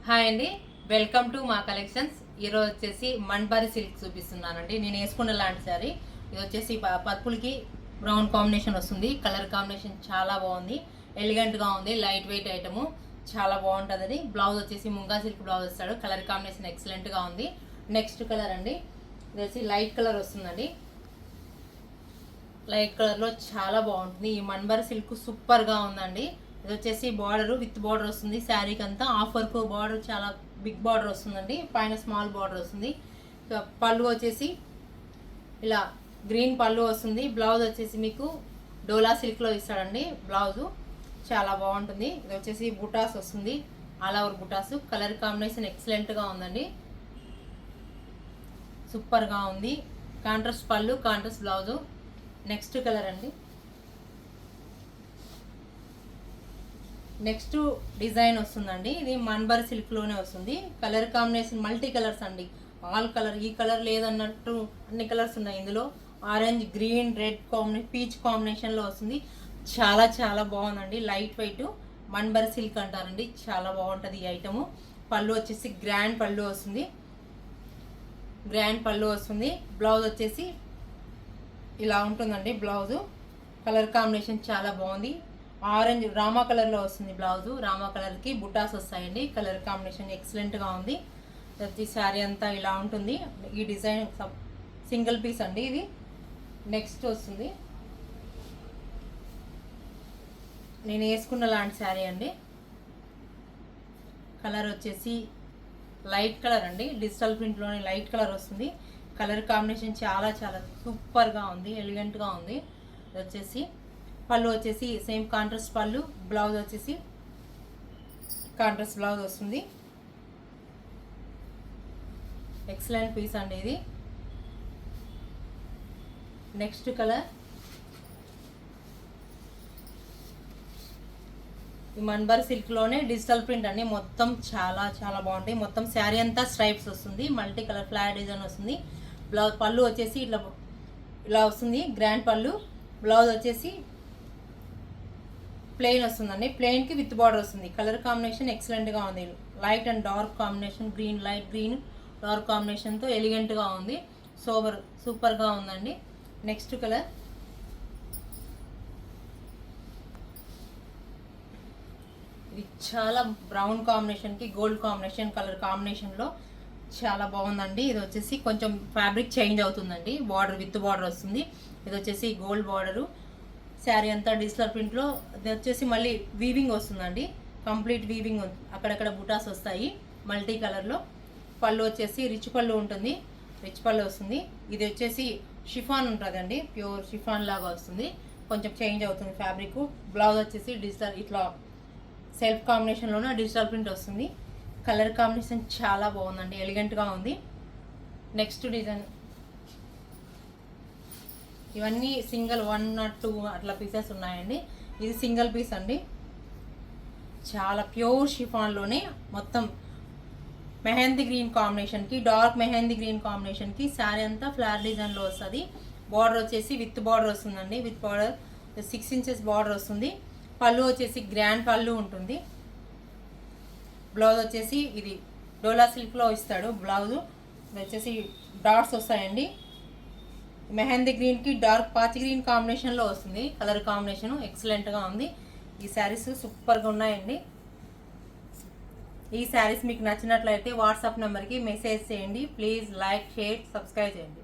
Hi అండి, welcome to మా collections. ఈరోజు వచ్చేసి మన్బారి సిల్క్ చూపిస్తున్నానండి. నేను వేసుకున్న లాంటి సారీ ఇది వచ్చేసి పర్పుల్కి బ్రౌన్ కాంబినేషన్ వస్తుంది. కలర్ కాంబినేషన్ చాలా బాగుంది, ఎలిగెంట్గా ఉంది. లైట్ వెయిట్ ఐటము చాలా బాగుంటుంది. అది బ్లౌజ్ వచ్చేసి ముంగా సిల్క్ బ్లౌజ్ వస్తాడు. కలర్ కాంబినేషన్ ఎక్సలెంట్గా ఉంది. నెక్స్ట్ కలర్ అండి, ఇది వచ్చి లైట్ కలర్ వస్తుందండి. లైట్ కలర్లో చాలా బాగుంటుంది. ఈ మన్బారి సిల్క్ సూపర్గా ఉందండి. ఇది వచ్చేసి బార్డర్ విత్ బార్డర్ వస్తుంది. శారీకి అంతా హాఫ్ వర్క్ బార్డర్, చాలా బిగ్ బార్డర్ వస్తుందండి. పైన స్మాల్ బార్డర్ వస్తుంది. పళ్ళు వచ్చేసి ఇలా గ్రీన్ పళ్ళు వస్తుంది. బ్లౌజ్ వచ్చేసి మీకు డోలా సిల్క్లో ఇస్తాడండి. బ్లౌజు చాలా బాగుంటుంది. ఇది వచ్చేసి బుటాస్ వస్తుంది, ఆల్ ఓవర్ బుటాస్. కలర్ కాంబినేషన్ ఎక్సలెంట్గా ఉందండి, సూపర్గా ఉంది. కాంట్రాస్ట్ పళ్ళు, కాంట్రాస్ట్ బ్లౌజు. నెక్స్ట్ కలర్ అండి, నెక్స్ట్ డిజైన్ వస్తుందండి. ఇది మన్బర్ సిల్క్లోనే వస్తుంది. కలర్ కాంబినేషన్ మల్టీ కలర్స్ అండి. ఆల్ కలర్, ఈ కలర్ లేదన్నట్టు అన్ని కలర్స్ ఉన్నాయి ఇందులో. Orange, green, red combination, peach కాంబినేషన్లో వస్తుంది. చాలా చాలా బాగుందండి. లైట్ వెయిట్ మన్బర్ సిల్క్ అంటారండి. చాలా బాగుంటుంది ఈ ఐటము. పళ్ళు వచ్చేసి గ్రాండ్ పళ్ళు వస్తుంది. గ్రాండ్ పళ్ళు వస్తుంది. బ్లౌజ్ వచ్చేసి ఇలా ఉంటుందండి. బ్లౌజు కలర్ కాంబినేషన్ చాలా బాగుంది. ఆరెంజ్ రామా కలర్లో వస్తుంది బ్లౌజు. రామా కలర్కి బుటాస్ వస్తాయండి. కలర్ కాంబినేషన్ ఎక్సలెంట్గా ఉంది. ప్రతి శారీ అంతా ఇలా ఉంటుంది. ఈ డిజైన్ సింగిల్ పీస్ అండి ఇది. నెక్స్ట్ వస్తుంది, నేను వేసుకున్న లాంటి శారీ అండి. కలర్ వచ్చేసి లైట్ కలర్ అండి. డిజిటల్ ప్రింట్లోనే లైట్ కలర్ వస్తుంది. కలర్ కాంబినేషన్ చాలా చాలా సూపర్గా ఉంది, ఎలిగెంట్గా ఉంది. ఇది వచ్చేసి పళ్ళు వచ్చేసి సేమ్ కాంట్రాస్ట్ పళ్ళు. బ్లౌజ్ వచ్చేసి కాంట్రాస్ట్ బ్లౌజ్ వస్తుంది. ఎక్సలెంట్ పీస్ అండి ఇది. నెక్స్ట్ కలర్, ఈ మన్బర్ సిల్క్లోనే డిజిటల్ ప్రింట్ అండి. మొత్తం చాలా చాలా బాగుంటాయి. మొత్తం శారీ అంతా స్ట్రైప్స్ వస్తుంది. మల్టీ కలర్ ఫ్లవర్ డిజైన్ వస్తుంది. బ్లౌజ్ పళ్ళు వచ్చేసి ఇట్లా ఇలా వస్తుంది, గ్రాండ్ పళ్ళు. బ్లౌజ్ వచ్చేసి ప్లెయిన్ వస్తుందండి. ప్లెయిన్కి విత్ బార్డర్ వస్తుంది. కలర్ కాంబినేషన్ ఎక్సలెంట్గా ఉంది. Light and dark combination, green, light green dark కాంబినేషన్తో ఎలిగెంట్గా ఉంది. సూపర్గా ఉందండి. నెక్స్ట్ కలర్, ఇది చాలా బ్రౌన్ కాంబినేషన్కి గోల్డ్ కాంబినేషన్ కలర్ కాంబినేషన్లో చాలా బాగుందండి. ఇది వచ్చేసి కొంచెం ఫ్యాబ్రిక్ చేంజ్ అవుతుందండి. బార్డర్ విత్ బార్డర్ వస్తుంది. ఇది వచ్చేసి గోల్డ్ బార్డరు. శారీ అంతా డిజిటల్ ప్రింట్లో. ఇది వచ్చేసి మళ్ళీ వీవింగ్ వస్తుందండి. కంప్లీట్ వీవింగ్, అక్కడక్కడ బుటాస్ వస్తాయి మల్టీ కలర్లో. పళ్ళు వచ్చేసి రిచ్ పళ్ళు ఉంటుంది, రిచ్ పళ్ళు వస్తుంది. ఇది వచ్చేసి షిఫాన్ ఉంటుందండి, ప్యూర్ షిఫాన్ లాగా వస్తుంది. కొంచెం చేంజ్ అవుతుంది ఫ్యాబ్రిక్. బ్లౌజ్ వచ్చేసి డిజిటల్ ఇట్లా సెల్ఫ్ కాంబినేషన్లోనే డిజిటల్ ప్రింట్ వస్తుంది. కలర్ కాంబినేషన్ చాలా బాగుందండి, ఎలిగెంట్గా ఉంది. నెక్స్ట్ డిజైన్, ఇవన్నీ సింగిల్ 1 or 2 అట్లా పీసెస్ ఉన్నాయండి. ఇది సింగిల్ పీస్ అండి. చాలా ప్యూర్ షిఫాన్లోనే మొత్తం మెహందీ గ్రీన్ కాంబినేషన్కి, డార్క్ మెహందీ గ్రీన్ కాంబినేషన్కి శారీ అంతా ఫ్లవర్ డిజైన్లో వస్తుంది. బార్డర్ వచ్చేసి విత్ బార్డర్ వస్తుందండి. విత్ బార్డర్ 6 inches బార్డర్ వస్తుంది. పళ్ళు వచ్చేసి గ్రాండ్ పళ్ళు ఉంటుంది. బ్లౌజ్ వచ్చేసి ఇది డోలా సిల్క్లో ఇస్తాడు బ్లౌజు. ఇది వచ్చేసి డాట్స్ వస్తాయండి. మెహందీ గ్రీన్కి డార్క్ పాచి గ్రీన్ కాంబినేషన్లో వస్తుంది. కలర్ కాంబినేషన్ ఎక్సలెంట్గా ఉంది. ఈ శారీస్ సూపర్గా ఉన్నాయండి. ఈ శారీస్ మీకు నచ్చినట్లయితే వాట్సాప్ నెంబర్కి మెసేజ్ చేయండి. ప్లీజ్ లైక్, షేర్, సబ్స్క్రైబ్ చేయండి.